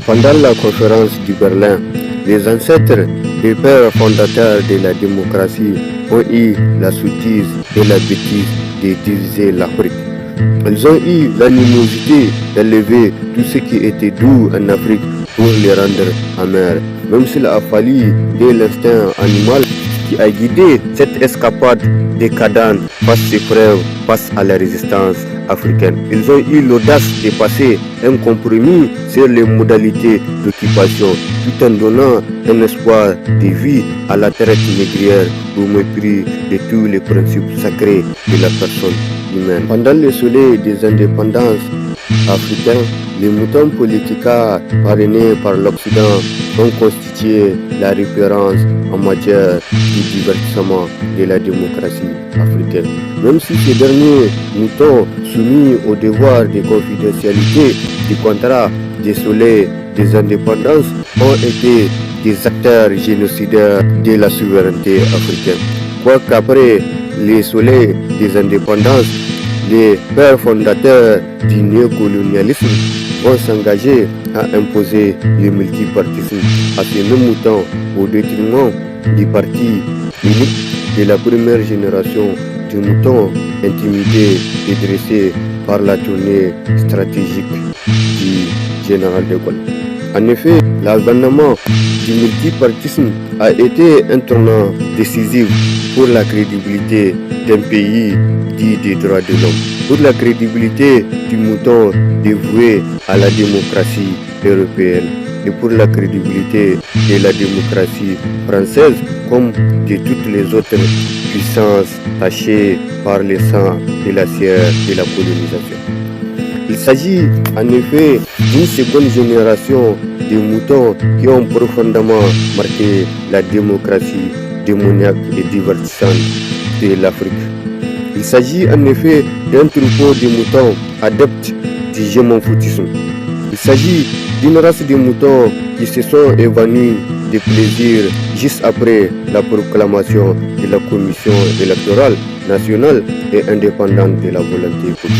Pendant la conférence de Berlin, les ancêtres des pères fondateurs de la démocratie ont eu la sottise et la bêtise de diviser l'Afrique. Ils ont eu l'animosité d'élever tout ce qui était doux en Afrique pour les rendre amers, même s'il a fallu de l'instinct animal qui a guidé cette escapade décadente face à la résistance africaine. Ils ont eu l'audace de passer un compromis sur les modalités d'occupation, tout en donnant un espoir de vie à la traite négrière au mépris de tous les principes sacrés de la personne humaine. Pendant le soleil des indépendances africaines, les moutons politiques parrainés par l'Occident ont constitué la référence en matière de divertissement de la démocratie africaine. Même si ces derniers moutons soumis au devoir de confidentialité du contrat des soleils des indépendances ont été des acteurs génocidaires de la souveraineté africaine. Quoiqu'après les soleils des indépendances, les pères fondateurs du néocolonialisme vont s'engager à imposer le multipartisme à ces mêmes moutons au détriment du parti unique de la première génération de moutons intimidés et dressés par la tournée stratégique du général de Gaulle. En effet, l'avènement du multipartisme a été un tournant décisif pour la crédibilité d'un pays dit des droits de l'homme, pour la crédibilité du mouton dévoué à la démocratie européenne et pour la crédibilité de la démocratie française comme de toutes les autres puissances tachées par le sang et la sueur de la colonisation. Il s'agit en effet d'une seconde génération de moutons qui ont profondément marqué la démocratie démoniaque et divertissante de l'Afrique. Il s'agit en effet d'un troupeau de moutons adeptes du gémophotisme. Il s'agit d'une race de moutons qui se sont évanouis de plaisir juste après la proclamation de la Commission électorale nationale et indépendante de la volonté populaire.